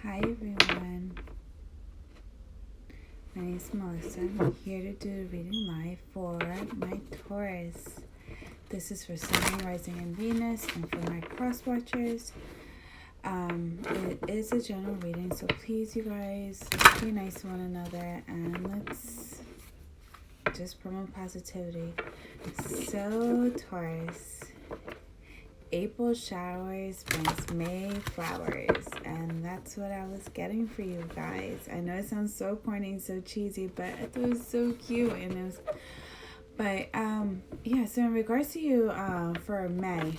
Hi everyone, my name is Melissa. I'm here to do a reading live for my Taurus. This is for Sun, Rising, and Venus, and for my cross watchers. It is a general reading, so please, you guys, be nice to one another, and let's just promote positivity. So, Taurus, April showers brings May flowers, and that's what I was getting for you guys. I know it sounds so corny, so cheesy, but I thought it was so cute, and it was. But yeah. So in regards to you, for May,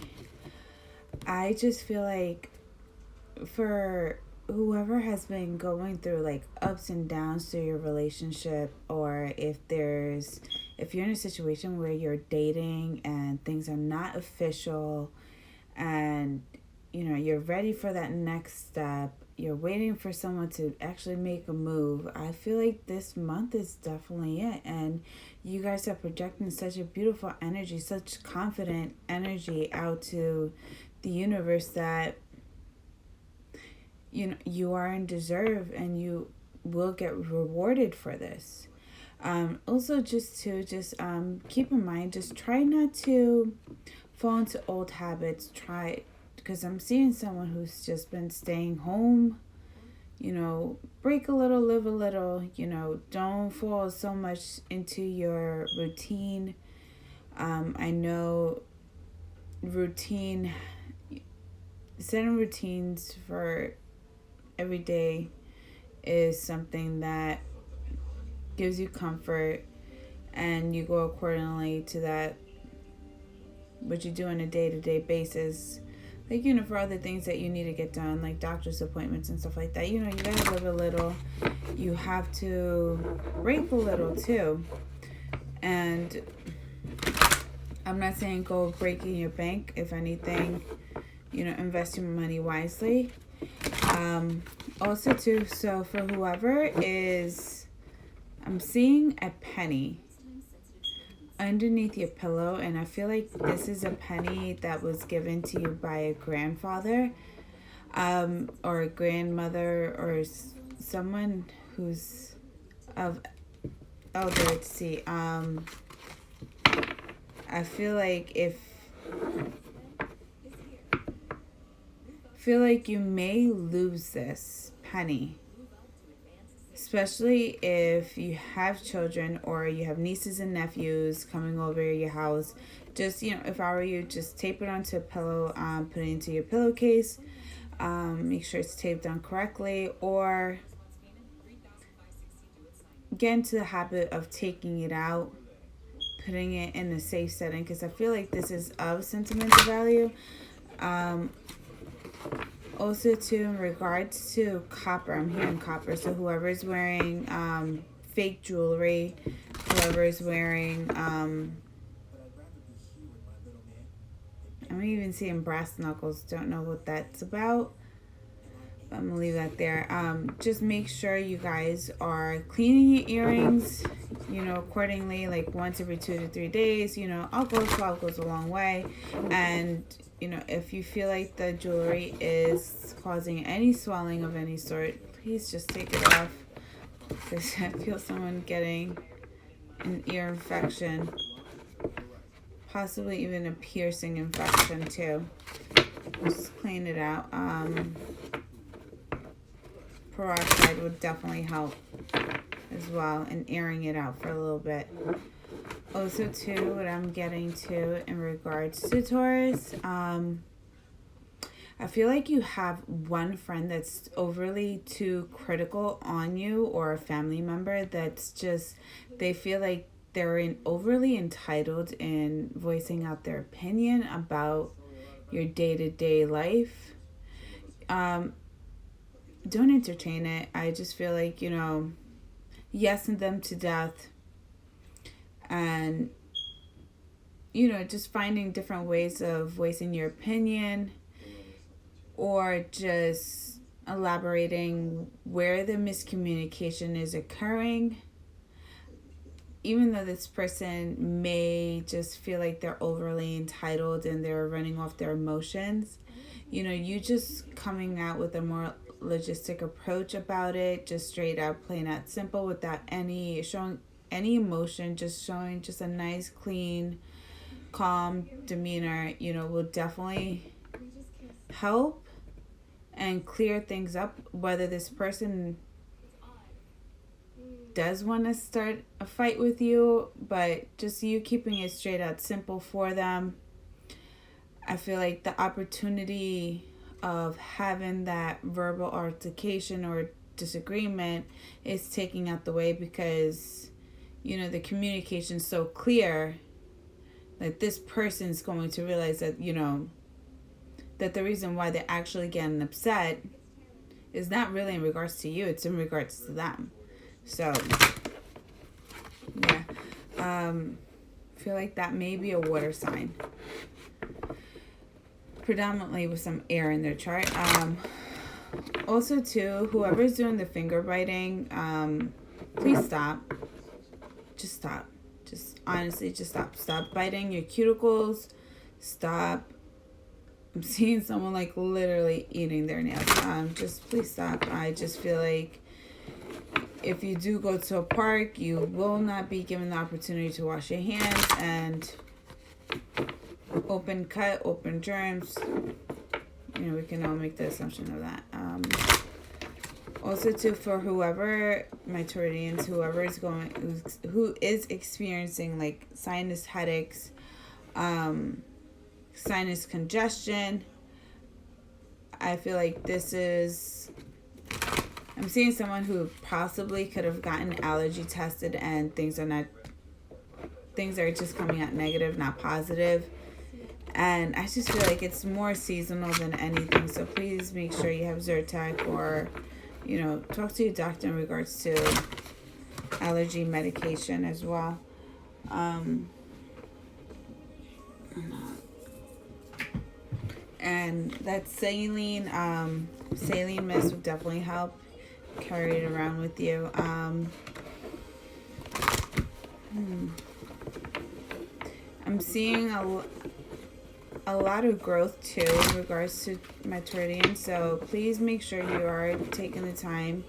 I just feel like for whoever has been going through like ups and downs to your relationship, or if you're in a situation where you're dating and things are not official, and you're ready for that next step, you're waiting for someone to actually make a move, I feel like this month is definitely it. And you guys are projecting such a beautiful energy, such confident energy out to the universe that you are in deserve, and you will get rewarded for this. Also, just keep in mind, just try not to fall into old habits. Because I'm seeing someone who's just been staying home. Break a little, live a little. Don't fall so much into your routine. I know setting routines for every day is something that gives you comfort, and you go accordingly to that, what you do on a day-to-day basis, like for other things that you need to get done, like doctor's appointments and stuff like that. You gotta live a little, you have to break a little too. And I'm not saying go breaking your bank. If anything, invest your money wisely. Also too, so for whoever is, I'm seeing a penny underneath your pillow, and I feel like this is a penny that was given to you by a grandfather, or a grandmother, or someone who's of elder. I feel like you may lose this penny, especially if you have children or you have nieces and nephews coming over your house. Just, if I were you, just tape it onto a pillow, put it into your pillowcase, make sure it's taped on correctly, or get into the habit of taking it out, putting it in a safe setting, because I feel like this is of sentimental value. Also, too, in regards to copper, I'm hearing copper. So whoever's wearing fake jewelry, whoever's wearing, I'm even seeing brass knuckles. Don't know what that's about, but I'm going to leave that there. Just make sure you guys are cleaning your earrings, accordingly, like once every 2 to 3 days. Alcohol swab goes a long way. And if you feel like the jewelry is causing any swelling of any sort, please just take it off, because I feel someone getting an ear infection, possibly even a piercing infection too. Just clean it out. Peroxide would definitely help as well, and airing it out for a little bit. Also, too, what I'm getting to in regards to Taurus, I feel like you have one friend that's overly too critical on you, or a family member that's just, they feel like they're overly entitled in voicing out their opinion about your day-to-day life. Don't entertain it. I just feel like, yesing them to death. And, just finding different ways of voicing your opinion, or just elaborating where the miscommunication is occurring. Even though this person may just feel like they're overly entitled and they're running off their emotions, you know, you just coming out with a more logistic approach about it, just straight up, plain out simple, without any showing any emotion, just showing just a nice, clean, calm demeanor, you know, will definitely help and clear things up. Whether this person does want to start a fight with you, but just you keeping it straight out simple for them, I feel like the opportunity of having that verbal altercation or disagreement is taking out the way, because, you know, the communication's so clear that this person's going to realize that, you know, that the reason why they're actually getting upset is not really in regards to you, it's in regards to them. So, yeah. I feel like that may be a water sign, predominantly with some air in their chart. Also, too, whoever's doing the finger biting, please stop. Just stop. Just honestly, just stop. Stop biting your cuticles. Stop. I'm seeing someone like literally eating their nails. Just please stop. I just feel like if you do go to a park, you will not be given the opportunity to wash your hands, and open cut, open germs. You know, we can all make the assumption of that. Also, too, for whoever, my Taurians, who is experiencing like sinus headaches, sinus congestion, I feel like this is, I'm seeing someone who possibly could have gotten allergy tested and things are just coming out negative, not positive. And I just feel like it's more seasonal than anything. So please make sure you have Zyrtec, or, you know, talk to your doctor in regards to allergy medication as well. And that saline mist would definitely help. Carry it around with you. I'm seeing a lot of growth too in regards to my Taurian. So please make sure you are taking the time,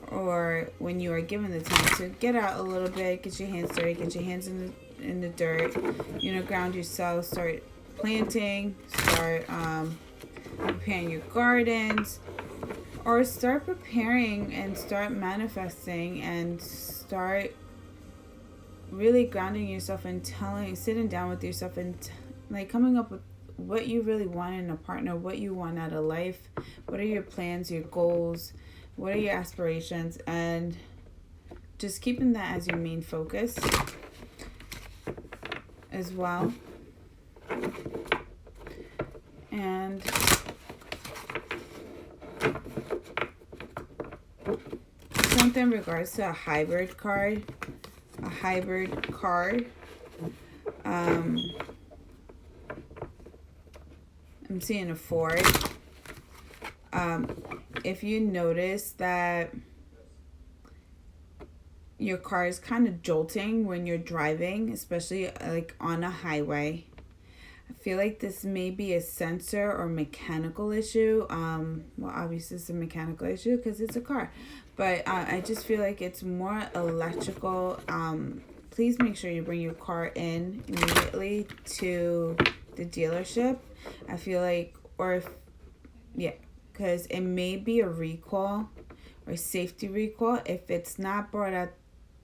or when you are given the time, to get out a little bit, get your hands dirty, get your hands in the dirt, you know, ground yourself, start planting, start preparing your gardens, or start preparing and start manifesting, and start really grounding yourself and sitting down with yourself and like coming up with what you really want in a partner, what you want out of life, what are your plans, your goals, what are your aspirations, and just keeping that as your main focus as well. And something in regards to a hybrid card. I'm seeing a Ford. If you notice that your car is kind of jolting when you're driving, especially like on a highway, I feel like this may be a sensor or mechanical issue. Well, obviously it's a mechanical issue because it's a car, but I just feel like it's more electrical. Please make sure you bring your car in immediately to the dealership. I feel like, because it may be a recall or safety recall if it's not brought up,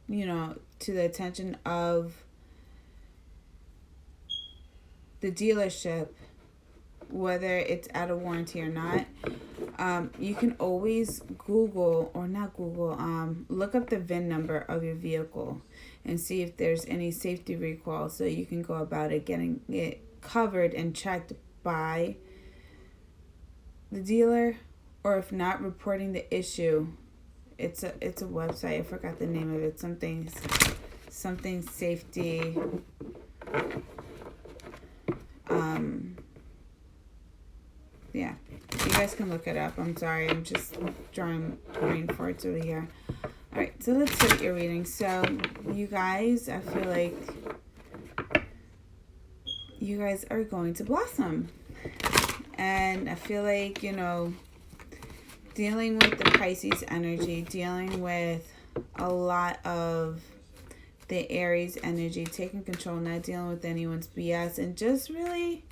you know, to the attention of the dealership, whether it's out of warranty or not. You can always look up the VIN number of your vehicle and see if there's any safety recall, so you can go about it getting it covered and checked by the dealer, or if not, reporting the issue. It's a website, I forgot the name of it, something safety, yeah, you guys can look it up. I'm sorry, I'm just drawing brain farts over here. All right, so let's start your reading. So you guys, I feel like you guys are going to blossom, And I feel like, you know, dealing with the Pisces energy, dealing with a lot of the Aries energy, taking control, not dealing with anyone's BS, and just really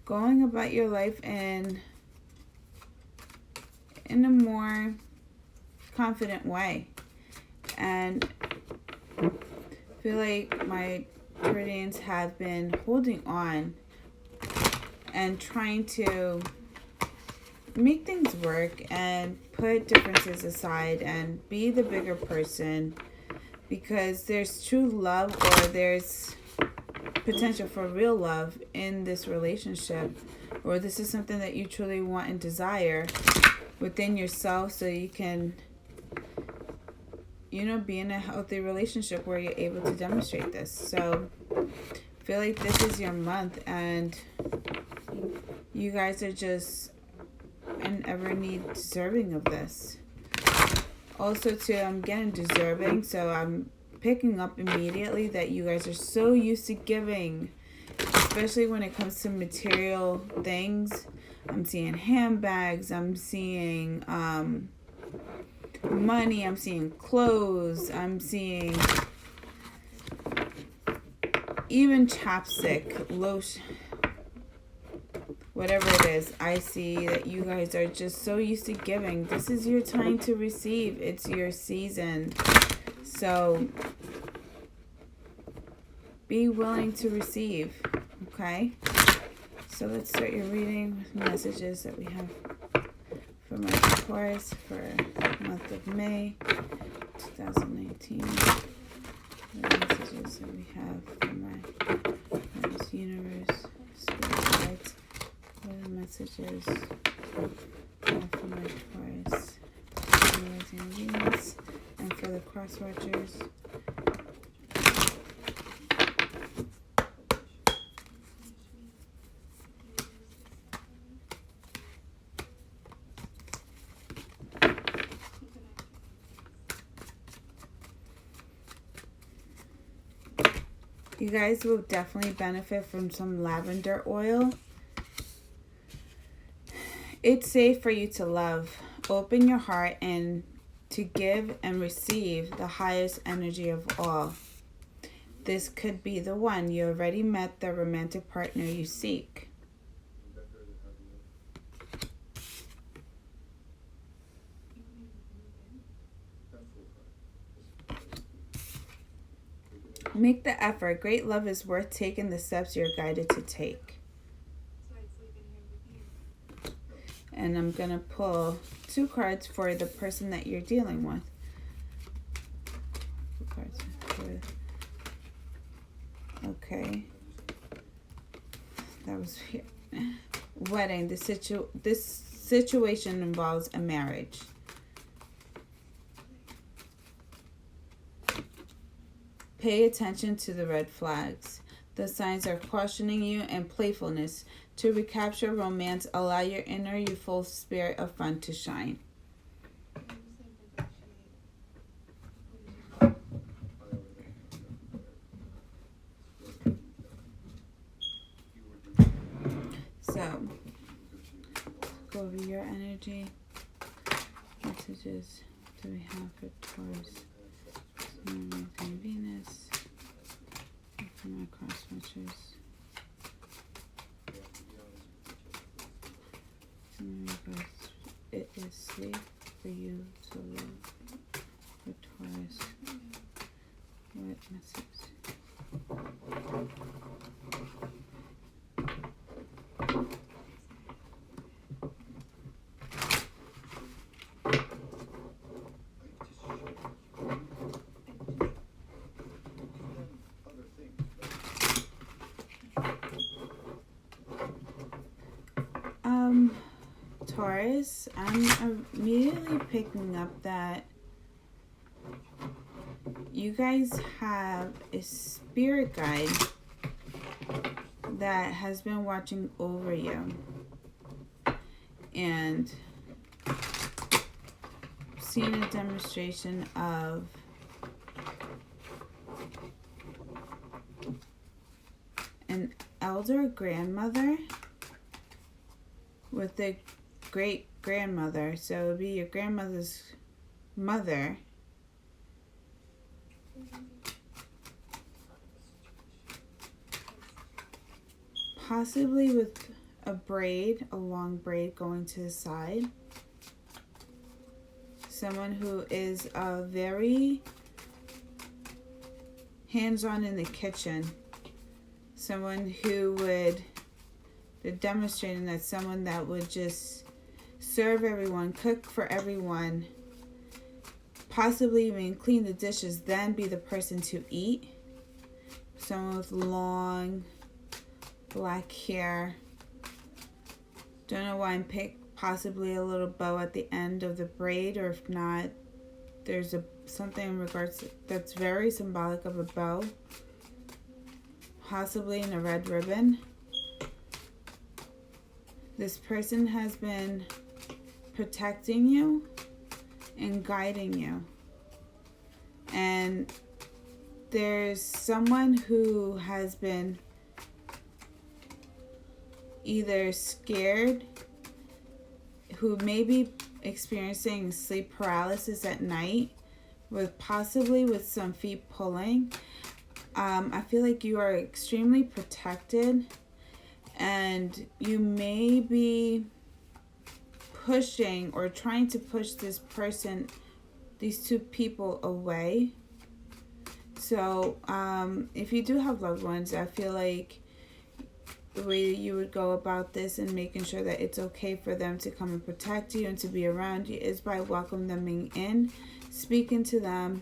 going about your life in a more confident way. And I feel like my Floridians have been holding on and trying to make things work and put differences aside and be the bigger person, because there's true love, or there's potential for real love in this relationship, or this is something that you truly want and desire within yourself, so you can, you know, be in a healthy relationship where you're able to demonstrate this. So I feel like this is your month, and you guys are just and ever need deserving of this. Also too, I'm getting deserving, so I'm picking up immediately that you guys are so used to giving, especially when it comes to material things. I'm seeing handbags, I'm seeing money, I'm seeing clothes, I'm seeing even chapstick, lotion, whatever it is. I see that you guys are just so used to giving. This is your time to receive. It's your season. So be willing to receive, okay? So let's start your reading with messages that we have for my Taurus for the month of May 2019. The messages that we have for my Taurus universe, spirit guides. What are the messages for my Taurus, rising Venus, and for the cross watchers? You guys will definitely benefit from some lavender oil. It's safe for you to love. Open your heart and to give and receive the highest energy of all. This could be the one. You already met the romantic partner you seek. Make the effort. Great love is worth taking the steps you're guided to take. And I'm going to pull 2 cards for the person that you're dealing with. 2 cards for, okay. That was weird. Wedding. This situation involves a marriage. Pay attention to the red flags. The signs are cautioning you and playfulness. To recapture romance, allow your inner youthful spirit of fun to shine. So, go over your energy. Messages do we have for Taurus? Moon, and Venus. For my cross watchers. It is safe for you to love for Taurus. What message? Taurus, I'm immediately picking up that you guys have a spirit guide that has been watching over you, and seen a demonstration of an elder grandmother with the great grandmother. So it would be your grandmother's mother. Possibly with a braid, a long braid going to the side. Someone who is very hands-on in the kitchen. Someone who would, they're demonstrating that someone that would just serve everyone, cook for everyone, possibly even clean the dishes, then be the person to eat. Someone with long black hair. Don't know why I'm picked possibly a little bow at the end of the braid, or if not, there's something in regards to, that's very symbolic of a bow. Possibly in a red ribbon. This person has been protecting you and guiding you. And there's someone who has been either scared, who may be experiencing sleep paralysis at night, with possibly with some feet pulling. I feel like you are extremely protected, and you may be pushing or trying to push this person, these two people, away. So if you do have loved ones, I feel like the way that you would go about this and making sure that it's okay for them to come and protect you and to be around you is by welcoming them in, speaking to them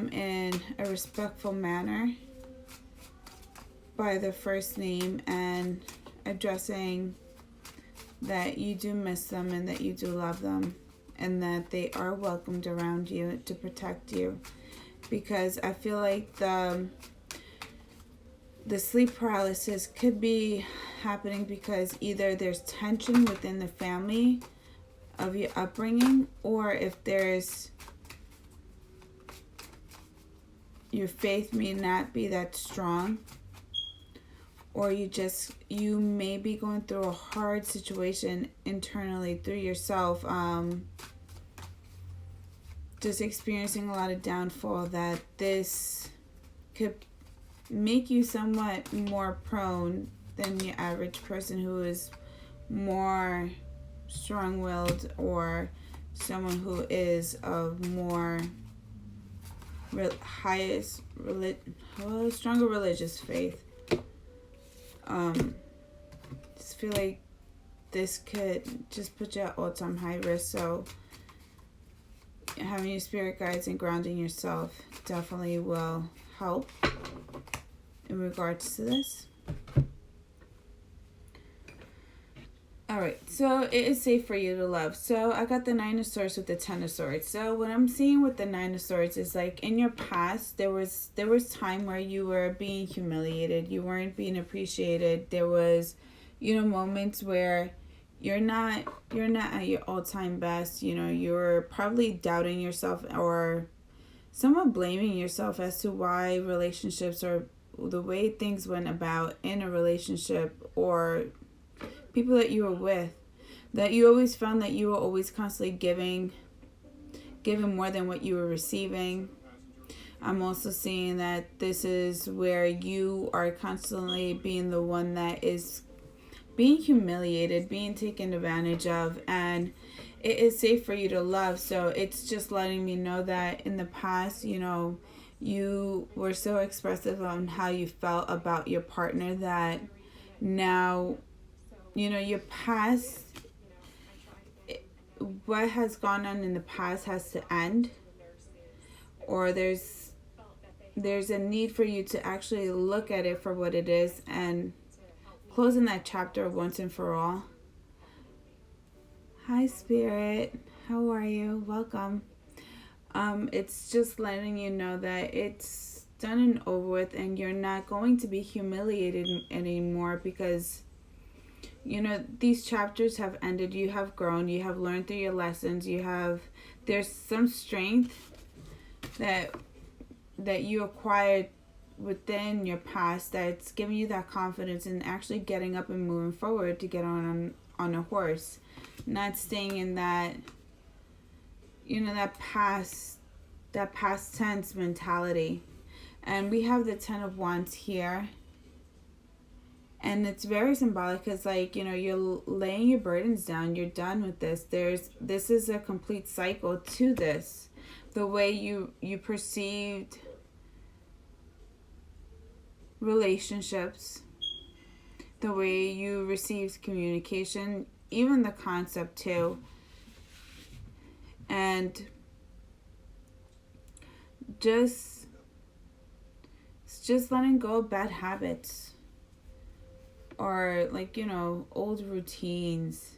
in a respectful manner by their first name, and addressing that you do miss them and that you do love them and that they are welcomed around you to protect you. Because I feel like the sleep paralysis could be happening because either there's tension within the family of your upbringing, or if there's, your faith may not be that strong, or you may be going through a hard situation internally through yourself, just experiencing a lot of downfall, that this could make you somewhat more prone than your average person who is more strong-willed, or someone who is of more stronger religious faith. Just feel like this could just put you at all-time high risk. So having your spirit guides and grounding yourself definitely will help in regards to this. Alright, so it is safe for you to love. So I got the 9 of Swords with the 10 of Swords. So what I'm seeing with the 9 of Swords is like in your past, there was time where you were being humiliated. You weren't being appreciated. There was, moments where you're not at your all-time best. You're probably doubting yourself or somewhat blaming yourself as to why relationships or the way things went about in a relationship, or people that you were with, that you always found that you were always constantly giving more than what you were receiving. I'm also seeing that this is where you are constantly being the one that is being humiliated, being taken advantage of, and it is safe for you to love. So it's just letting me know that in the past, you were so expressive on how you felt about your partner that now, your past, what has gone on in the past has to end, or there's a need for you to actually look at it for what it is and closing that chapter once and for all. Hi, Spirit. How are you? Welcome. It's just letting you know that it's done and over with, and you're not going to be humiliated anymore, because these chapters have ended. You have grown. You have learned through your lessons. There's some strength that you acquired within your past that's giving you that confidence and actually getting up and moving forward to get on a horse, not staying in that, that past tense mentality. And we have the 10 of Wands here, and it's very symbolic because, like, you're laying your burdens down. You're done with this. This is a complete cycle to this. The way you perceived relationships, the way you received communication, even the concept too. And just letting go of bad habits, or like, old routines,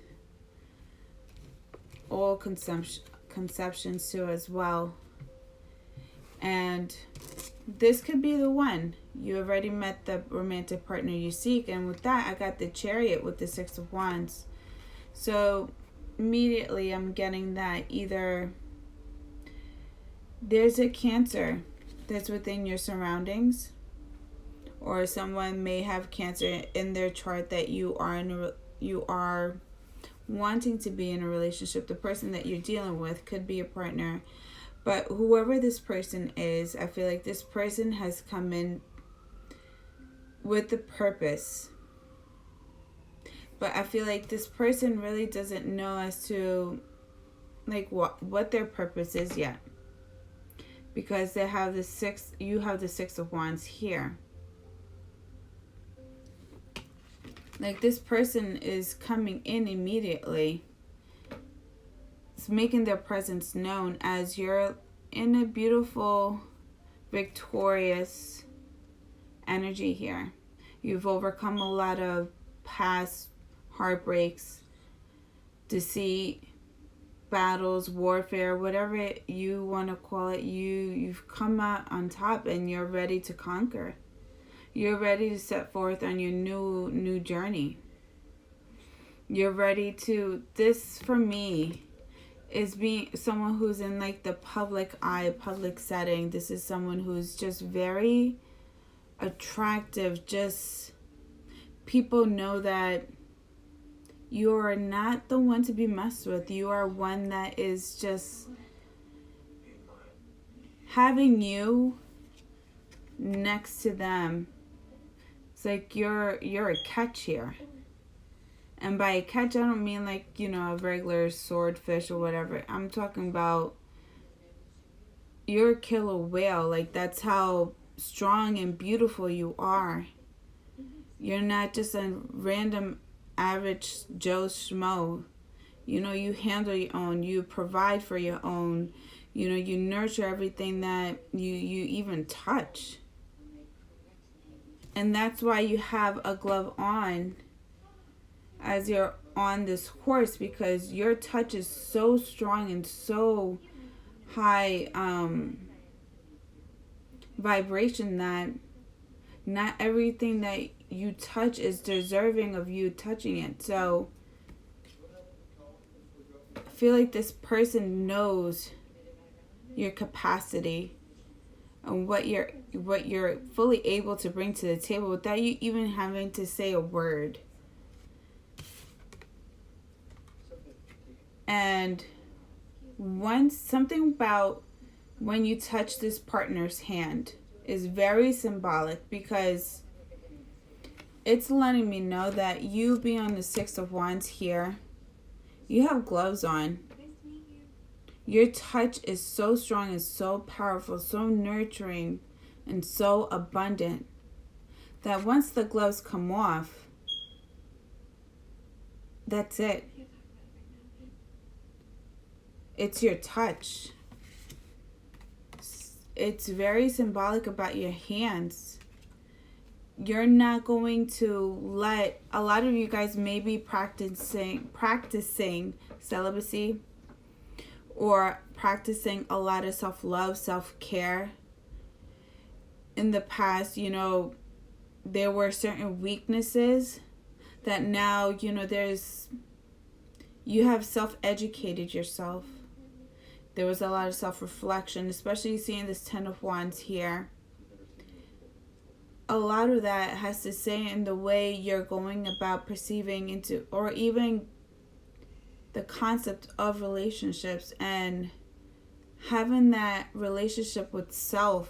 old conceptions too as well. And this could be the one. You already met the romantic partner you seek, and with that I got the Chariot with the 6 of Wands. So immediately I'm getting that either there's a Cancer that's within your surroundings, or someone may have Cancer in their chart that you are wanting to be in a relationship. The person that you're dealing with could be a partner, but whoever this person is, I feel like this person has come in with the purpose. But I feel like this person really doesn't know as to like what their purpose is yet, because they have you have the 6 of Wands here. Like, this person is coming in immediately. It's making their presence known as you're in a beautiful, victorious energy here. You've overcome a lot of past heartbreaks, deceit, battles, warfare, whatever you want to call it. You've come out on top, and you're ready to conquer. You're ready to set forth on your new journey. You're ready to, this for me is being someone who's in like the public eye, public setting. This is someone who's just very attractive. Just people know that you're not the one to be messed with. You are one that is just having you next to them. It's like you're a catch here. And by a catch, I don't mean like, a regular swordfish or whatever. I'm talking about you're a killer whale. Like, that's how strong and beautiful you are. You're not just a random average Joe Schmo. You handle your own. You provide for your own. You nurture everything that you even touch. And that's why you have a glove on as you're on this horse, because your touch is so strong and so high vibration that not everything that you touch is deserving of you touching it. So I feel like this person knows your capacity and what you're fully able to bring to the table without you even having to say a word. And something about when you touch this partner's hand is very symbolic, because it's letting me know that you being on the 6 of Wands here, you have gloves on. Your touch is so strong and so powerful, so nurturing and so abundant, that once the gloves come off, that's it. It's your touch. It's very symbolic about your hands. You're not going to let, a lot of you guys may be practicing celibacy, or practicing a lot of self-love, self-care. In the past, there were certain weaknesses that now, you have self-educated yourself. There was a lot of self-reflection, especially seeing this 10 of Wands here. a lot of that has to say in the way you're going about perceiving into, or even the concept of relationships, and having that relationship with self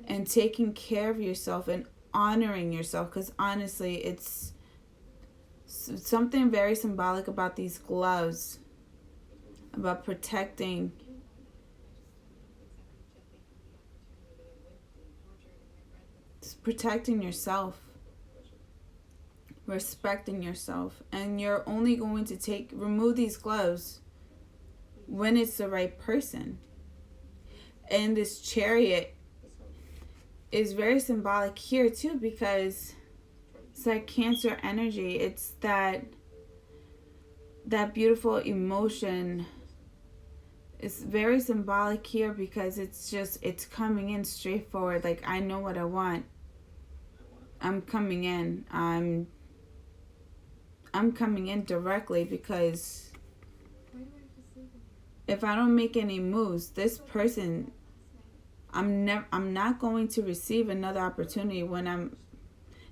and taking care of yourself and honoring yourself. Because honestly, it's something very symbolic about these gloves, about protecting yourself, respecting yourself. And you're only going to remove these gloves when it's the right person. And this Chariot is very symbolic here too, because it's like Cancer energy. It's that beautiful emotion. It's very symbolic here because it's coming in straightforward. Like, I know what I want. I'm coming in. I'm coming in directly, because if I don't make any moves, this person, I'm not going to receive another opportunity when I'm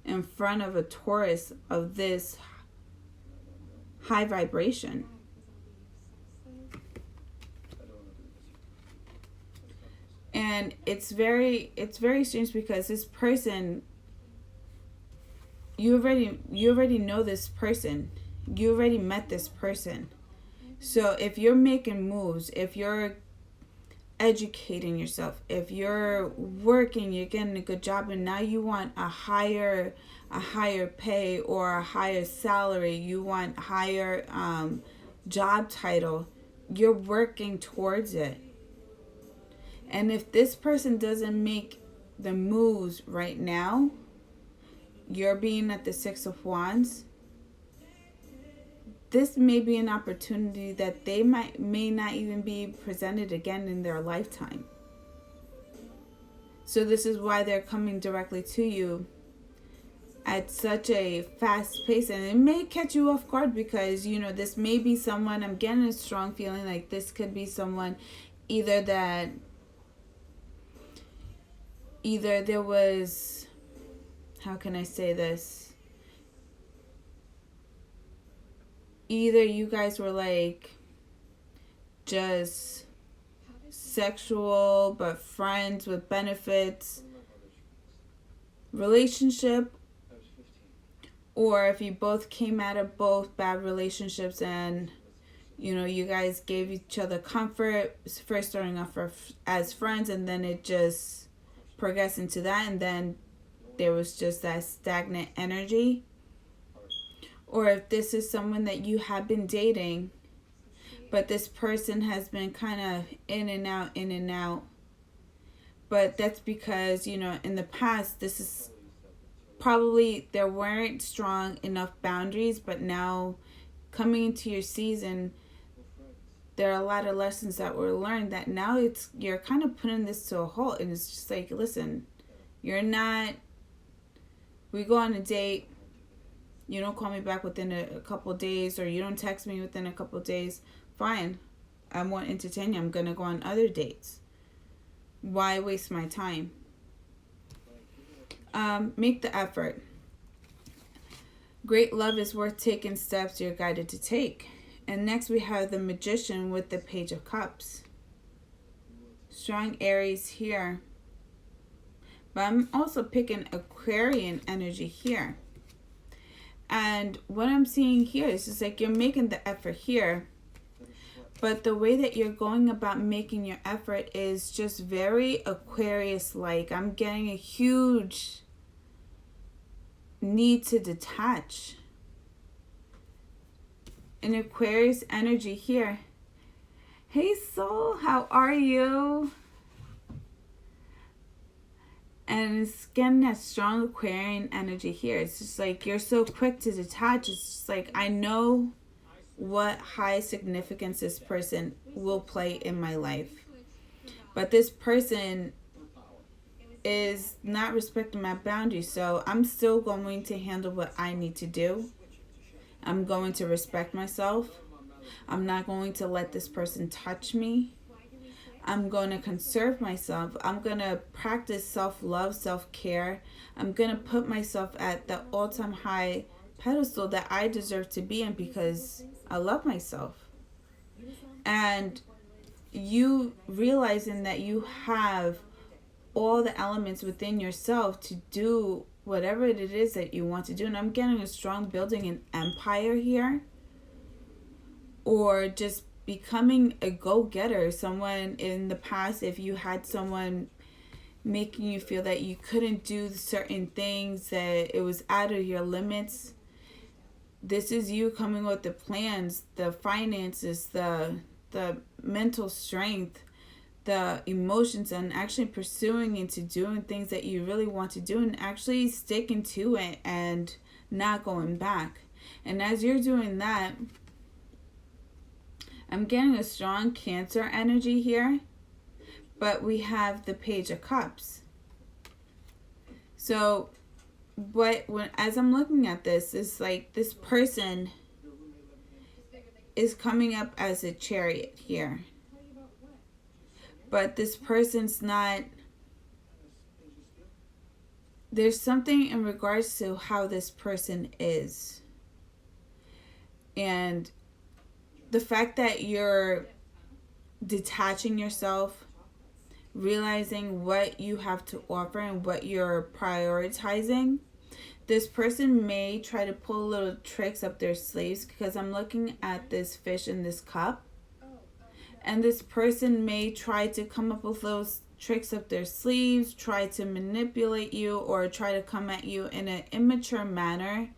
in front of a Taurus of this high vibration. And it's very strange, because this person, you already know this person. You already met this person. So if you're making moves, if you're educating yourself, if you're working, you're getting a good job, and now you want a higher pay or a higher salary, you want higher job title, you're working towards it. And if this person doesn't make the moves right now, you're being at the Six of Wands, this may be an opportunity that they may not even be presented again in their lifetime. So this is why they're coming directly to you at such a fast pace. And it may catch you off guard, because, this may be someone, I'm getting a strong feeling like this could be someone either there was, how can I say this? Either you guys were like just sexual but friends with benefits relationship, or if you both came out of both bad relationships and you guys gave each other comfort, first starting off as friends, and then it just progressed into that, and then there was just that stagnant energy. Or if this is someone that you have been dating, but this person has been kind of in and out. But that's because, in the past, this is probably, there weren't strong enough boundaries, but now coming into your season, there are a lot of lessons that were learned that now you're kind of putting this to a halt. And it's just like, listen, we go on a date, you don't call me back within a couple of days, or you don't text me within a couple of days, fine. I won't entertain you. I'm going to go on other dates. Why waste my time? Make the effort. Great love is worth taking steps you're guided to take. And next we have the Magician with the Page of Cups. Strong Aries here. But I'm also picking Aquarian energy here. And what I'm seeing here is just like you're making the effort here. But the way that you're going about making your effort is just very Aquarius-like. I'm getting a huge need to detach. An Aquarius energy here. Hey soul, how are you? And it's getting that strong Aquarian energy here. It's just like you're so quick to detach. It's just like, I know what high significance this person will play in my life. But this person is not respecting my boundaries. So I'm still going to handle what I need to do. I'm going to respect myself. I'm not going to let this person touch me. I'm going to conserve myself. I'm going to practice self-love, self-care. I'm going to put myself at the all-time high pedestal that I deserve to be in because I love myself. And you realizing that you have all the elements within yourself to do whatever it is that you want to do. And I'm getting a strong building an empire here, or just becoming a go-getter. Someone in the past, if you had someone making you feel that you couldn't do certain things, that it was out of your limits, this is you coming with the plans, the finances, the mental strength, the emotions, and actually pursuing into doing things that you really want to do and actually sticking to it and not going back. And as you're doing that, I'm getting a strong Cancer energy here, but we have the Page of Cups. So as I'm looking at this, it's like this person is coming up as a Chariot here. But this person's not, there's something in regards to how this person is. And the fact that you're detaching yourself, realizing what you have to offer and what you're prioritizing, this person may try to pull little tricks up their sleeves, because I'm looking at this fish in this cup. And this person may try to come up with those tricks up their sleeves, try to manipulate you, or try to come at you in an immature manner,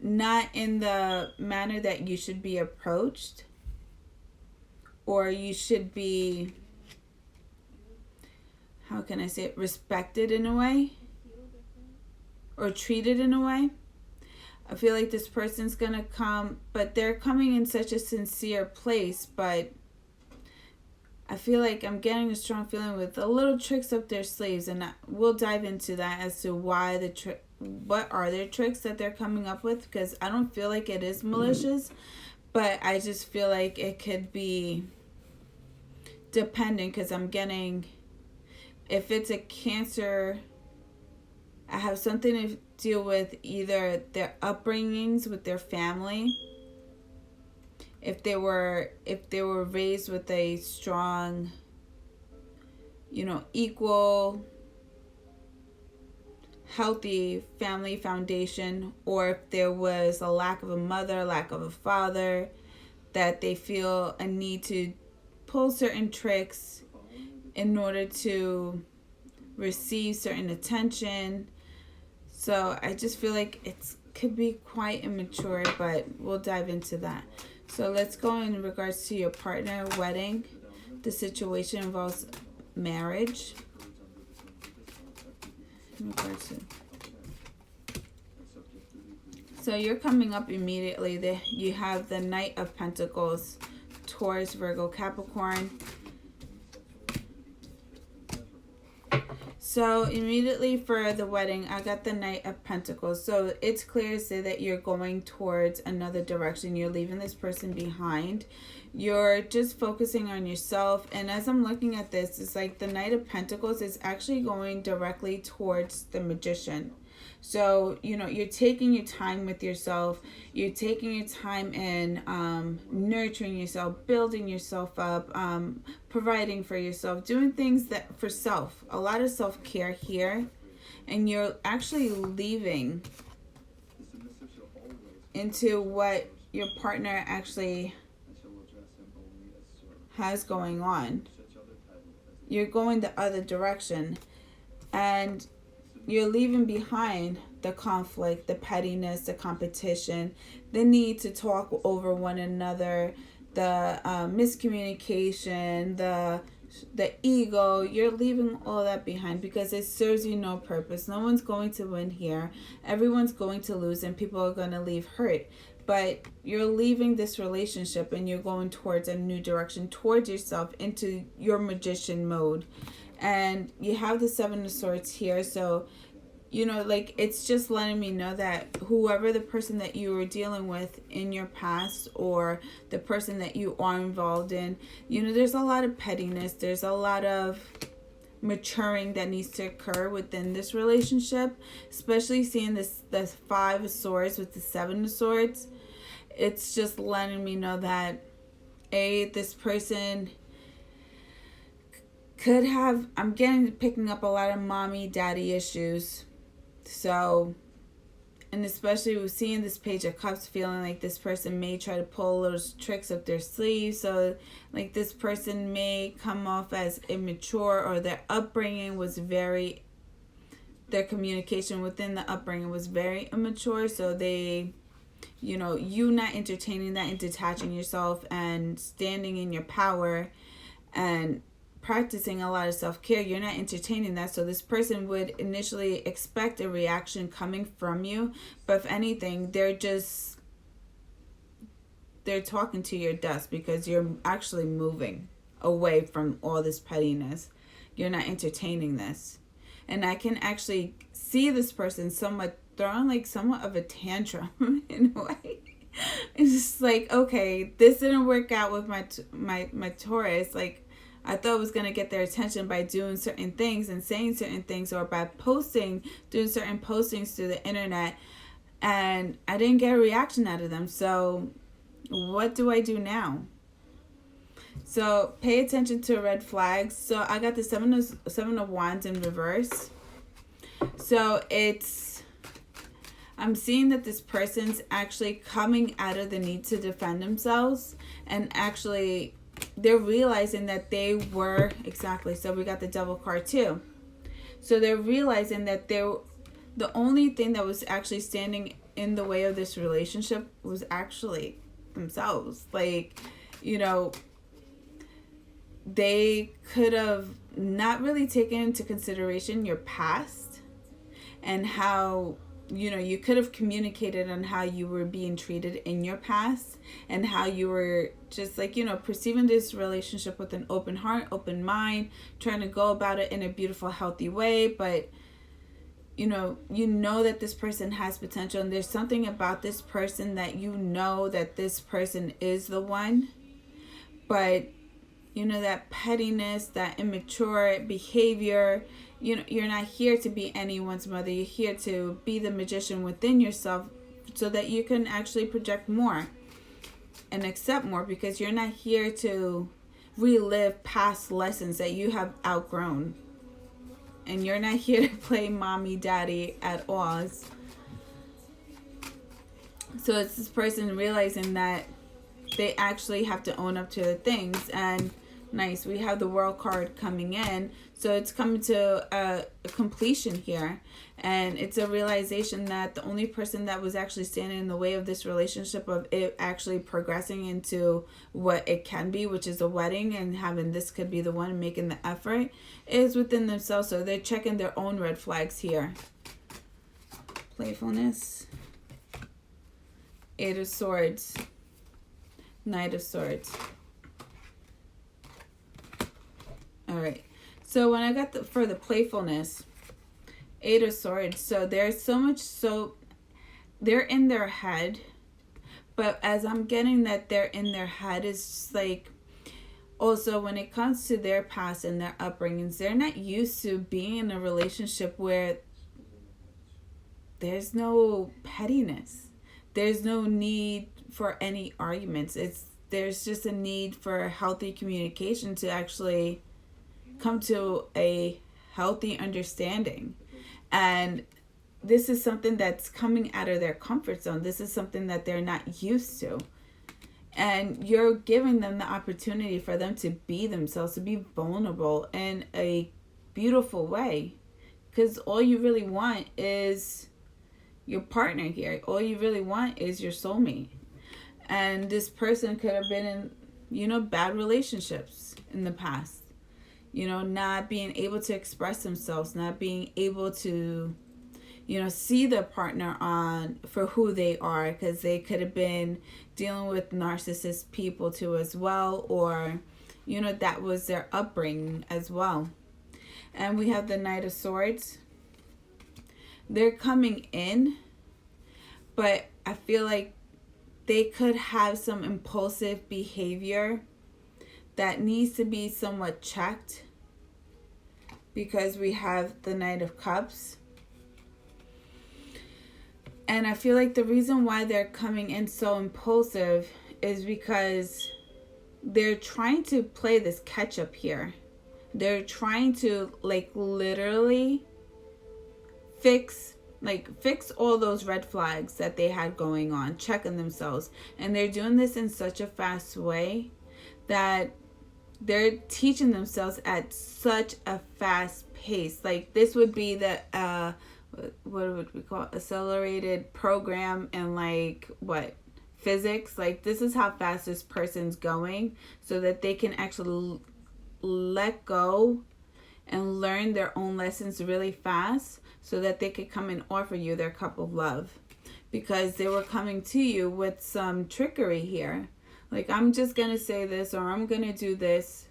not in the manner that you should be approached, or you should be, how can I say it, respected in a way, or treated in a way. I feel like this person's gonna come, but they're coming in such a sincere place, but I feel like I'm getting a strong feeling with a little tricks up their sleeves, and we'll dive into that as to why what are their tricks that they're coming up with, because I don't feel like it is malicious, but I just feel like it could be dependent, because I'm getting, if it's a Cancer, I have something to deal with either their upbringings with their family, if they were raised with a strong, equal, healthy family foundation, or if there was a lack of a mother, lack of a father, that they feel a need to pull certain tricks in order to receive certain attention. So I just feel like it could be quite immature, but we'll dive into that. So let's go in regards to your partner, wedding. The situation involves marriage. So you're coming up immediately. You have the Knight of Pentacles, Taurus, Virgo, Capricorn. So immediately for the wedding, I got the Knight of Pentacles. So it's clear to say that you're going towards another direction. You're leaving this person behind. You're just focusing on yourself. And as I'm looking at this, it's like the Knight of Pentacles is actually going directly towards the Magician. So, you're taking your time with yourself. You're taking your time in nurturing yourself, building yourself up, providing for yourself, doing things that for self. A lot of self-care here. And you're actually leaving into what your partner actually has going on. You're going the other direction. And you're leaving behind the conflict, the pettiness, the competition, the need to talk over one another, the miscommunication, the ego. You're leaving all that behind because it serves you no purpose. No one's going to win here. Everyone's going to lose, and people are going to leave hurt. But you're leaving this relationship and you're going towards a new direction, towards yourself, into your magician mode. And you have the Seven of Swords here. So like it's just letting me know that whoever the person that you were dealing with in your past, or the person that you are involved in, there's a lot of pettiness, there's a lot of maturing that needs to occur within this relationship, especially seeing this 5 of Swords with the 7 of Swords. It's just letting me know that this person could have, picking up a lot of mommy daddy issues. So, and especially with seeing this Page of Cups, feeling like this person may try to pull little tricks up their sleeves. So, like, this person may come off as immature, or their communication within the upbringing was very immature. So they, you not entertaining that and detaching yourself and standing in your power and practicing a lot of self-care, you're not entertaining that. So this person would initially expect a reaction coming from you, but if anything, they're talking to your dust, because you're actually moving away from all this pettiness. You're not entertaining this. And I can actually see this person somewhat throwing like somewhat of a tantrum in a way. It's just like, okay, this didn't work out with my Taurus. Like, I thought I was going to get their attention by doing certain things and saying certain things, or by doing certain postings through the internet, and I didn't get a reaction out of them. So what do I do now? So pay attention to red flags. So I got the seven of Wands in reverse. So I'm seeing that this person's actually coming out of the need to defend themselves, and actually they're realizing that they were, exactly, so we got the Devil card too. So they're realizing that the only thing that was actually standing in the way of this relationship was actually themselves. Like, they could have not really taken into consideration your past and how, you could have communicated on how you were being treated in your past, and how you were just like, perceiving this relationship with an open heart, open mind, trying to go about it in a beautiful, healthy way. But, that this person has potential, and there's something about this person that that this person is the one. But, that pettiness, that immature behavior, you're not here to be anyone's mother. You're here to be the magician within yourself, so that you can actually project more and accept more, because you're not here to relive past lessons that you have outgrown. And you're not here to play mommy daddy at all. So it's this person realizing that they actually have to own up to the things. And nice, we have the World card coming in, so it's coming to a completion here, and it's a realization that the only person that was actually standing in the way of this relationship, of it actually progressing into what it can be, which is a wedding, and having this could be the one making the effort, is within themselves. So they're checking their own red flags here. Playfulness, 8 of Swords, Knight of Swords. All right. So when I got for the playfulness, 8 of Swords. So there's so much, so they're in their head, but as I'm getting that they're in their head, is like, also when it comes to their past and their upbringings, they're not used to being in a relationship where there's no pettiness. There's no need for any arguments. There's just a need for healthy communication to actually come to a healthy understanding. And this is something that's coming out of their comfort zone. This is something that they're not used to. And you're giving them the opportunity for them to be themselves, to be vulnerable in a beautiful way. Because all you really want is your partner here. All you really want is your soulmate. And this person could have been in, bad relationships in the past. Not being able to express themselves, not being able to, see their partner for who they are, because they could have been dealing with narcissist people too as well, or, that was their upbringing as well. And we have the Knight of Swords. they're coming in, but I feel like they could have some impulsive behavior that needs to be somewhat checked, because we have the Knight of Cups. And I feel like the reason why they're coming in so impulsive is because they're trying to play this catch up here. They're trying to like literally fix all those red flags that they had going on, checking themselves. And they're doing this in such a fast way that they're teaching themselves at such a fast pace. Like this would be the what would we call it? Accelerated program in like physics. Like this is how fast this person's going, so that they can actually let go and learn their own lessons really fast, so that they could come and offer you their cup of love, because they were coming to you with some trickery here. Like, I'm just gonna say this, or I'm gonna do this,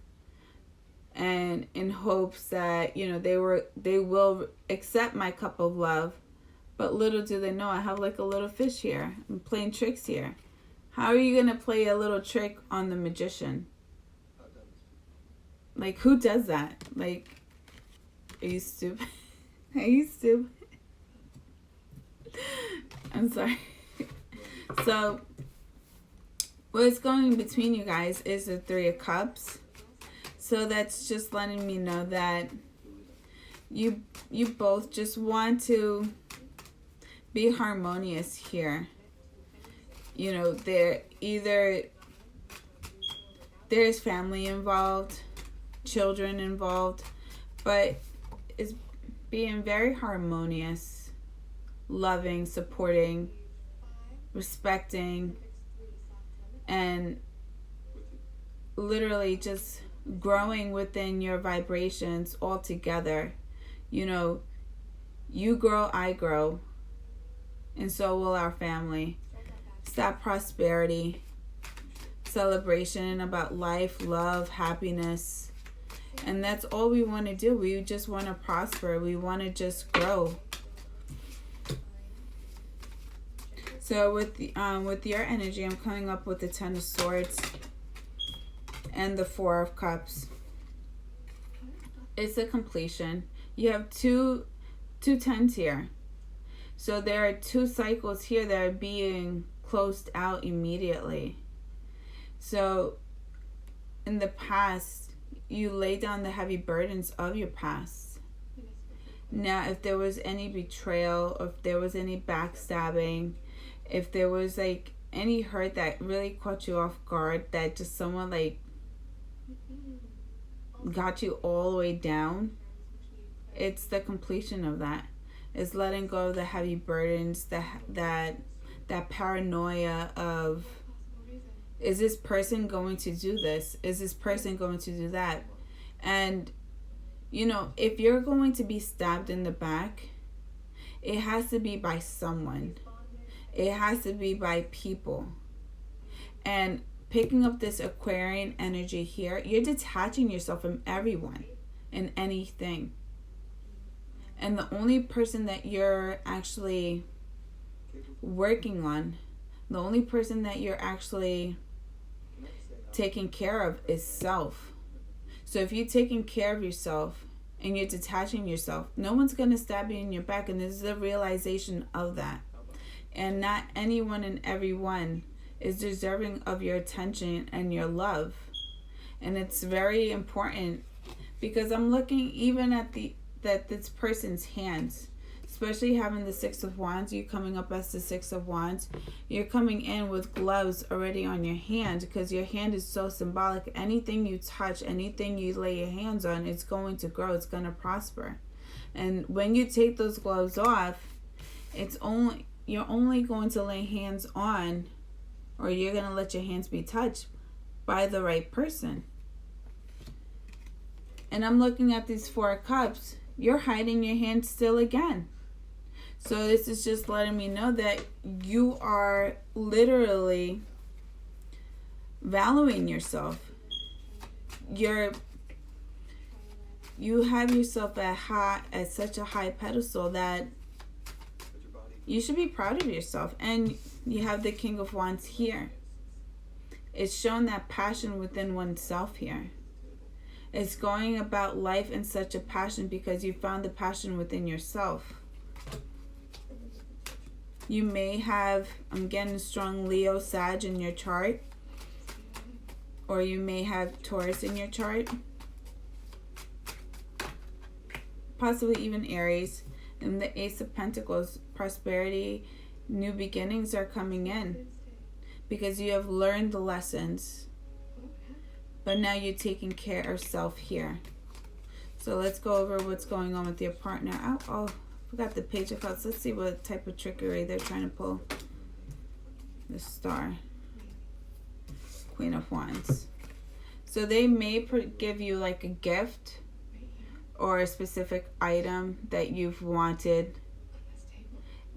and in hopes that, you know, they will accept my cup of love. But little do they know, I have like a little fish here. I'm playing tricks here. How are you gonna play a little trick on the magician? Like, who does that? Like, are you stupid? Are you stupid? I'm sorry. So, what's going between you guys is the Three of Cups. So that's just letting me know that you both just want to be harmonious here. You know, there's family involved, children involved, but it's being very harmonious, loving, supporting, respecting, and literally just growing within your vibrations all together. You know, you grow, I grow, and so will our family. It's that prosperity, celebration about life, love, happiness. And that's all we want to do. We just want to prosper. We want to just grow. So with your energy, I'm coming up with the Ten of Swords and the Four of Cups. It's a completion. You have two tens here. So there are two cycles here that are being closed out immediately. So in the past, you lay down the heavy burdens of your past. Now, if there was any betrayal, or if there was any backstabbing, if there was like any hurt that really caught you off guard, that just someone like got you all the way down, it's the completion of that. It's letting go of the heavy burdens, that paranoia of, is this person going to do this? Is this person going to do that? And, you know, if you're going to be stabbed in the back, it has to be by someone. It has to be by people. And picking up this Aquarian energy here, you're detaching yourself from everyone and anything. And the only person that you're actually working on, the only person that you're actually taking care of is self. So if you're taking care of yourself and you're detaching yourself, no one's going to stab you in your back. And this is a realization of that. And not anyone and everyone is deserving of your attention and your love. And it's very important, because I'm looking even at this person's hands, especially having the Six of Wands, you coming up as the Six of Wands, you're coming in with gloves already on your hand, because your hand is so symbolic. Anything you touch, anything you lay your hands on, it's going to grow, it's going to prosper. And when you take those gloves off, you're only going to lay hands on, or you're going to let your hands be touched by the right person. And I'm looking at these Four of Cups. You're hiding your hand still again. So this is just letting me know that you are literally valuing yourself. You have yourself at such a high pedestal that You should be proud of yourself. And you have the King of Wands here. It's showing that passion within oneself here. It's going about life in such a passion because you found the passion within yourself. You may have, I'm getting strong Leo, Sag in your chart. Or you may have Taurus in your chart. Possibly even Aries. And the Ace of Pentacles, prosperity, new beginnings are coming in. Because you have learned the lessons. But now you're taking care of self here. So let's go over what's going on with your partner. Oh, forgot the Page of Cups. Let's see what type of trickery they're trying to pull. The Star. Queen of Wands. So they may give you like a gift or a specific item that you've wanted.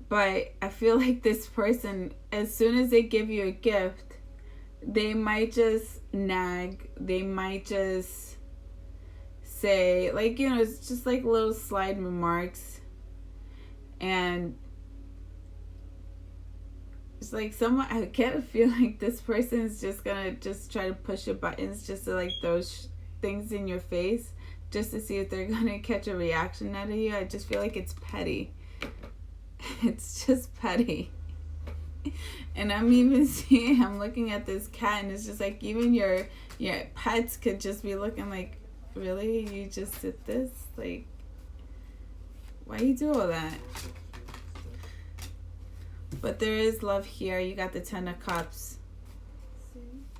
But I feel like this person, as soon as they give you a gift, they might just nag. They might just say, like, you know, it's just like little slide remarks. And it's like someone, I get a feel like this person is just gonna just try to push your buttons just to like throw things in your face just to see if they're gonna catch a reaction out of you. I just feel like it's petty. It's just petty. And I'm even seeing, I'm looking at this cat and it's just like even your pets could just be looking like, really? You just did this? Like, why you do all that? But there is love here. You got the Ten of Cups.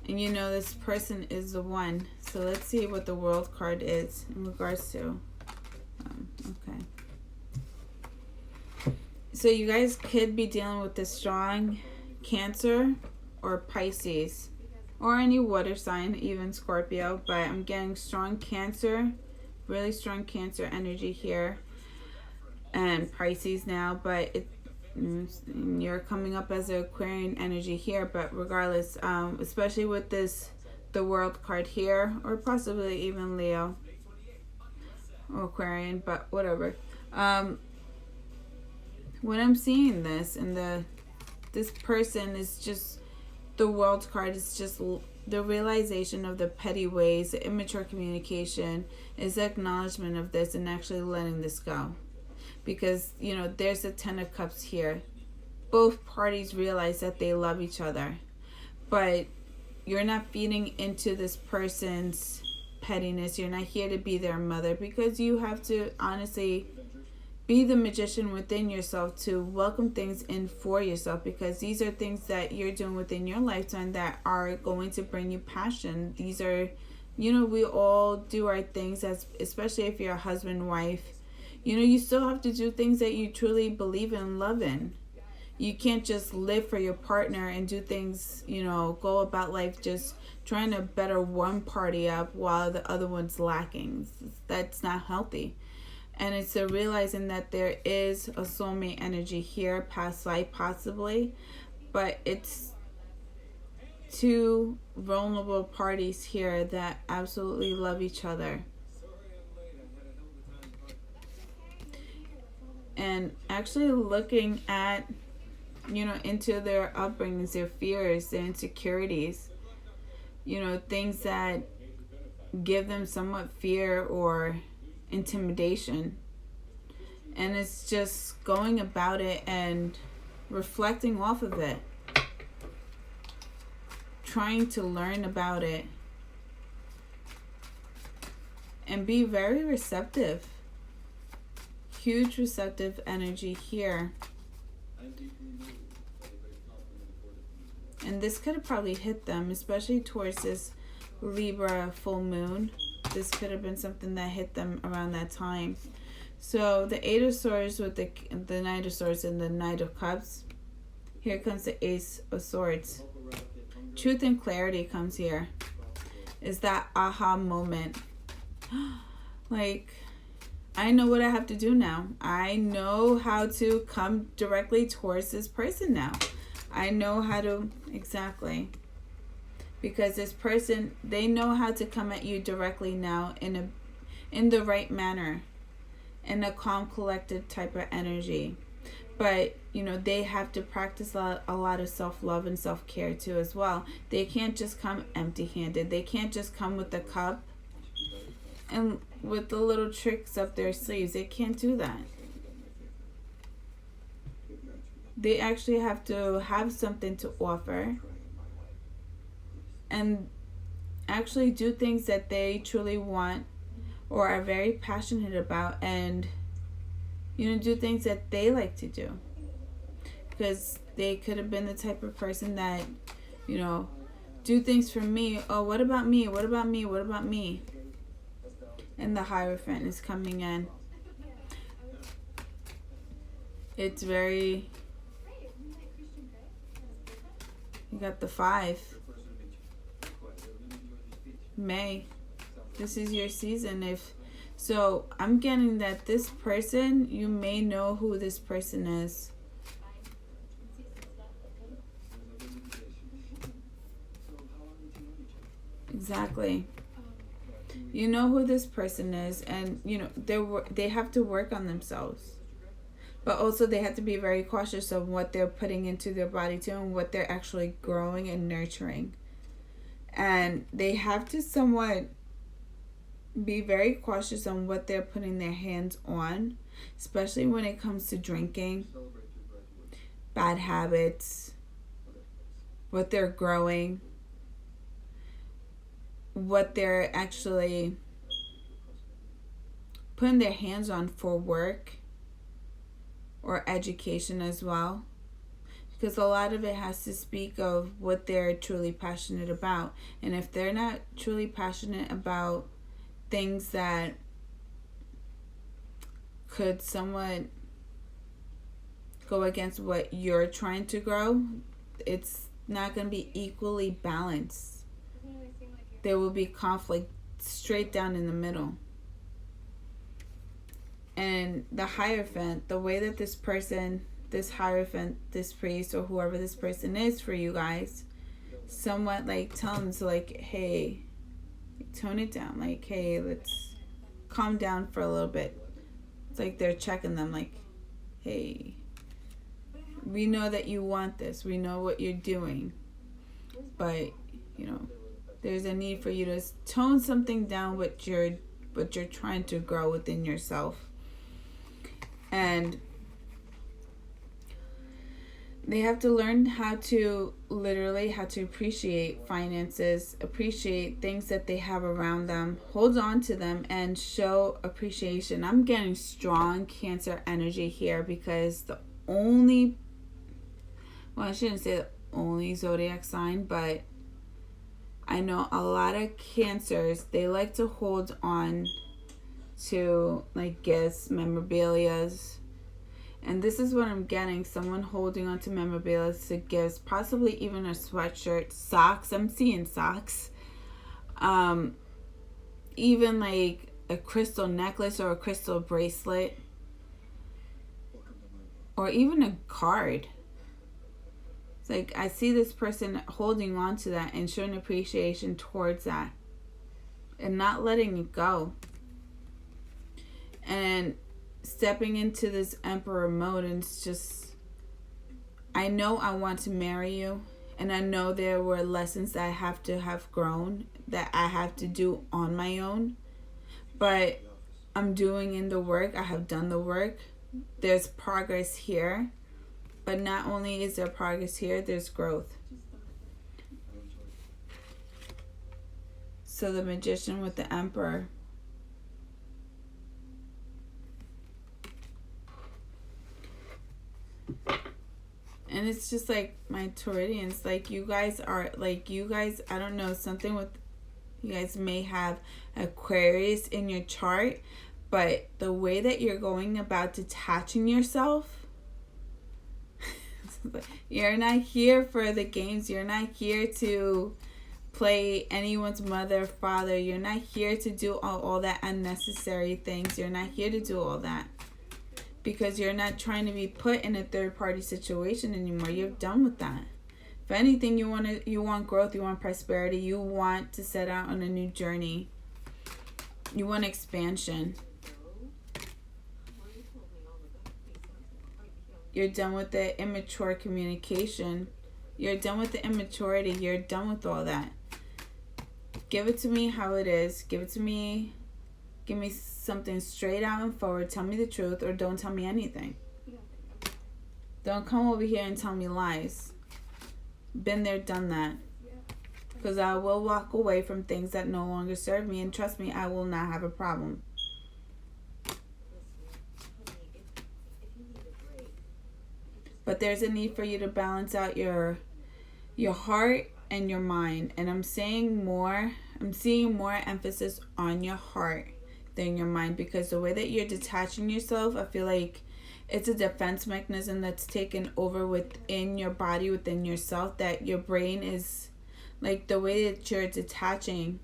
And you know this person is the one. So let's see what the World card is in regards to. Okay. So you guys could be dealing with this strong Cancer or Pisces. Or any water sign, even Scorpio. But I'm getting strong Cancer. Really strong Cancer energy here. And Pisces now. But you're coming up as an Aquarian energy here. But regardless, especially with this, the World card here. Or possibly even Leo. Or Aquarian. But whatever. When I'm seeing this and this person is just, the World card is just the realization of the petty ways, the immature communication, is the acknowledgement of this and actually letting this go. Because, you know, there's the Ten of Cups here. Both parties realize that they love each other. But you're not feeding into this person's pettiness. You're not here to be their mother because you have to honestly be the magician within yourself to welcome things in for yourself, because these are things that you're doing within your lifetime that are going to bring you passion. These are, you know, we all do our things, as especially if you're a husband, wife. You know, you still have to do things that you truly believe in and love in. You can't just live for your partner and do things, you know, go about life just trying to better one party up while the other one's lacking. That's not healthy. And it's a realizing that there is a soulmate energy here, past life possibly, but it's two vulnerable parties here that absolutely love each other. And actually looking at, you know, into their upbringings, their fears, their insecurities, you know, things that give them somewhat fear or intimidation. And it's just going about it and reflecting off of it, trying to learn about it and be very receptive. Huge receptive energy here. And this could have probably hit them, especially towards this Libra full moon. This could have been something that hit them around that time. So the Eight of Swords with the Knight of Swords and the Knight of Cups. Here comes the Ace of Swords. Truth and clarity comes here. Is that aha moment. Like, I know what I have to do now. I know how to come directly towards this person now. I know how to, exactly. Because this person, they know how to come at you directly now in the right manner, in a calm, collected type of energy. But they have to practice a lot of self-love and self-care too as well. They can't just come empty-handed. They can't just come with a cup and with the little tricks up their sleeves. They can't do that. They actually have to have something to offer and actually do things that they truly want or are very passionate about, and do things that they like to do. Because they could have been the type of person that, do things for me. Oh, what about me? What about me? What about me? And the Hierophant is coming in. It's very... You got the 5. May. This is your season. So I'm getting that this person, you may know who this person is. Exactly. You know who this person is, and they have to work on themselves. But also they have to be very cautious of what they're putting into their body too, and what they're actually growing and nurturing. And they have to somewhat be very cautious on what they're putting their hands on, especially when it comes to drinking, bad habits, what they're growing, what they're actually putting their hands on for work or education as well. Because a lot of it has to speak of what they're truly passionate about. And if they're not truly passionate about things that could somewhat go against what you're trying to grow, it's not going to be equally balanced. There will be conflict straight down in the middle. And the Hierophant, the way that this person, this Hierophant, this priest, or whoever this person is for you guys, somewhat like tell them to hey, tone it down. Hey, let's calm down for a little bit. It's like they're checking them hey, we know that you want this. We know what you're doing. But, there's a need for you to tone something down what you're trying to grow within yourself. And they have to learn how to appreciate finances, appreciate things that they have around them, hold on to them, and show appreciation. I'm getting strong Cancer energy here because I shouldn't say the only zodiac sign, but I know a lot of Cancers, they like to hold on to gifts, memorabilias. And this is what I'm getting. Someone holding on to memorabilia, to gifts, possibly even a sweatshirt, socks. I'm seeing socks. Even a crystal necklace or a crystal bracelet. Or even a card. It's I see this person holding on to that and showing appreciation towards that. And not letting it go. And stepping into this Emperor mode, and it's just, I know I want to marry you, and I know there were lessons that I have to have grown, that I have to do on my own, but I'm doing in the work. I have done the work. There's progress here, but not only is there progress here, there's growth. So the Magician with the Emperor. And it's just my Tauridians, you guys are, I don't know, something with, you guys may have Aquarius in your chart, but the way that you're going about detaching yourself, you're not here for the games. You're not here to play anyone's mother, father. You're not here to do all that unnecessary things. You're not here to do all that. Because you're not trying to be put in a third-party situation anymore. You're done with that. If anything, you want growth, you want prosperity, you want to set out on a new journey. You want expansion. You're done with the immature communication. You're done with the immaturity. You're done with all that. Give it to me how it is. Give it to me. Give me something straight out and forward. Tell me the truth, or don't tell me anything. Don't come over here and tell me lies. Been there, done that. Because I will walk away from things that no longer serve me, and trust me, I will not have a problem. But there's a need for you to balance out your heart and your mind. And I'm seeing more emphasis on your heart than your mind, because the way that you're detaching yourself, I feel like it's a defense mechanism that's taken over within your body, within yourself, that your brain is like, the way that you're detaching,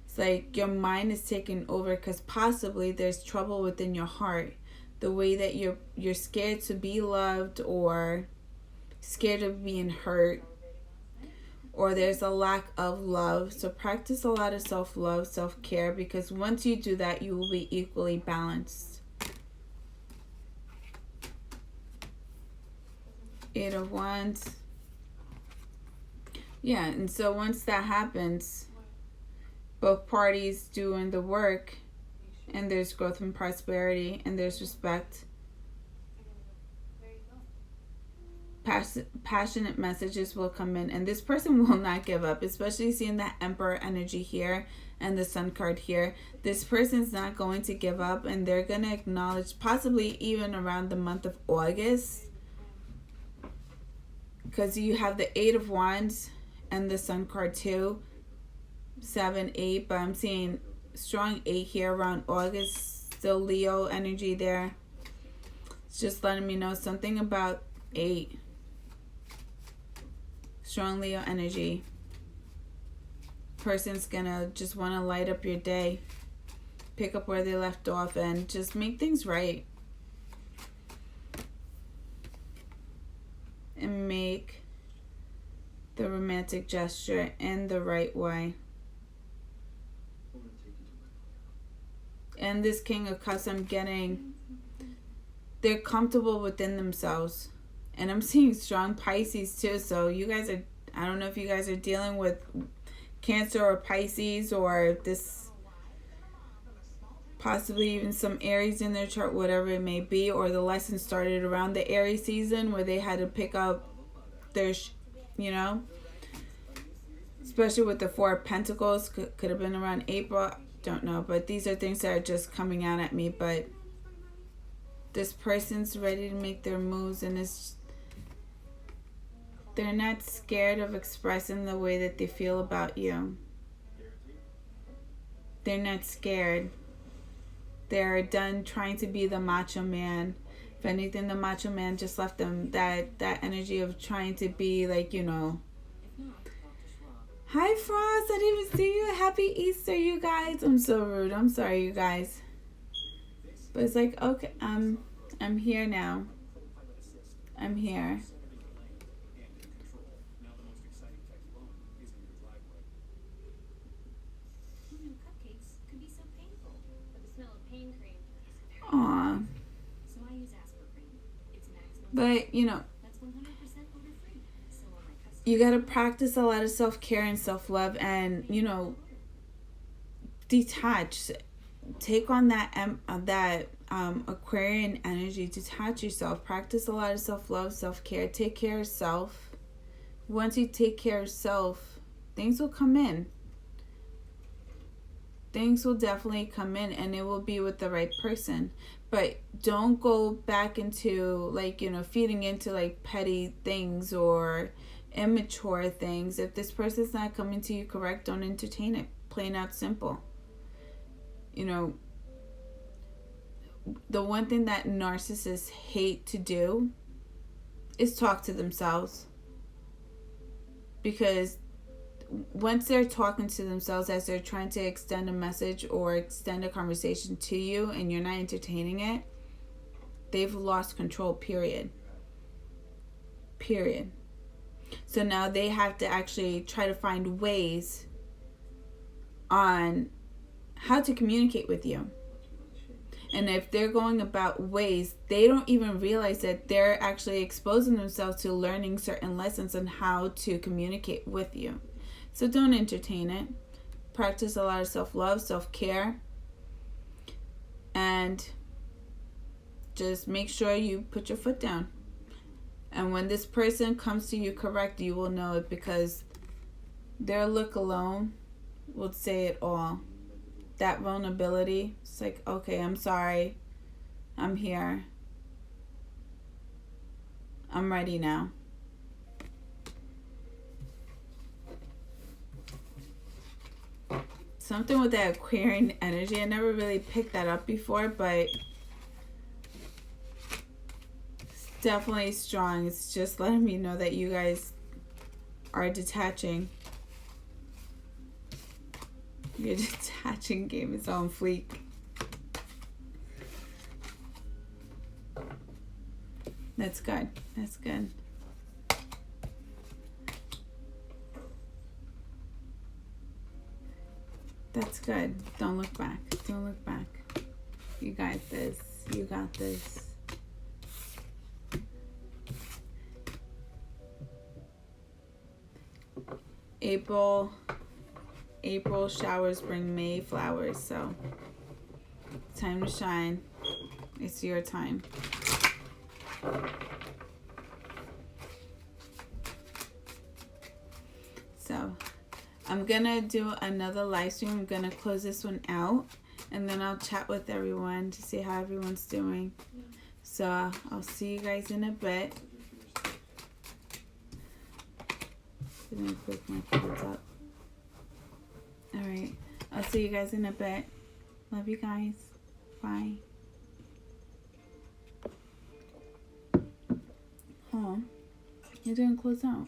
it's like your mind is taking over, because possibly there's trouble within your heart. The way that you're scared to be loved, or scared of being hurt, or there's a lack of love. So practice a lot of self-love, self-care, because once you do that, you will be equally balanced. 8 of Wands. Yeah, and so once that happens, both parties doing the work, and there's growth and prosperity, and there's respect. Passionate messages will come in, and this person will not give up, especially seeing that Emperor energy here and the Sun card here. This person's not going to give up, and they're going to acknowledge, possibly even around the month of August, because you have the 8 of Wands and the Sun card too, 7, 8, but I'm seeing strong 8 here around August. Still Leo energy there. It's just letting me know something about 8. Strong Leo energy. Person's gonna just want to light up your day, pick up where they left off, and just make things right, and make the romantic gesture in the right way. And this King of Cups, I'm getting, they're comfortable within themselves. And I'm seeing strong Pisces too. So you guys are, I don't know if you guys are dealing with Cancer or Pisces, or this, possibly even some Aries in their chart, whatever it may be. Or the lesson started around the Aries season, where they had to pick up their, especially with the 4 of Pentacles. Could have been around April. Don't know. But these are things that are just coming out at me. But this person's ready to make their moves, and they're not scared of expressing the way that they feel about you. They're not scared. They're done trying to be the macho man. If anything, the macho man just left them that energy of trying to be like, Hi Frost, I didn't even see you. Happy Easter, you guys. I'm so rude. I'm sorry, you guys. But it's like, okay, I'm here now. I'm here. Aw. But, you got to practice a lot of self-care and self-love, and, detach. Take on that Aquarian energy. Detach yourself. Practice a lot of self-love, self-care. Take care of self. Once you take care of self, things will come in. Things will definitely come in, and it will be with the right person. But don't go back into, feeding into, petty things or immature things. If this person's not coming to you correct, don't entertain it. Plain out simple. The one thing that narcissists hate to do is talk to themselves. Because once they're talking to themselves as they're trying to extend a message or extend a conversation to you, and you're not entertaining it, they've lost control, period. So now they have to actually try to find ways on how to communicate with you. And if they're going about ways, they don't even realize that they're actually exposing themselves to learning certain lessons on how to communicate with you. So don't entertain it. Practice a lot of self-love, self-care, and just make sure you put your foot down. And when this person comes to you correct, you will know it, because their look alone will say it all. That vulnerability, it's like, okay, I'm sorry. I'm here. I'm ready now. Something with that Aquarian energy. I never really picked that up before, but it's definitely strong. It's just letting me know that you guys are detaching. Your detaching game is on fleek. That's good. That's good. That's good. Don't look back. Don't look back. You got this. You got this. April showers bring May flowers, so time to shine. It's your time. So I'm gonna do another live stream. I'm gonna close this one out, and then I'll chat with everyone to see how everyone's doing. So I'll see you guys in a bit. I'm gonna put my cards up. Alright, I'll see you guys in a bit. Love you guys. Bye. Oh, you didn't close out.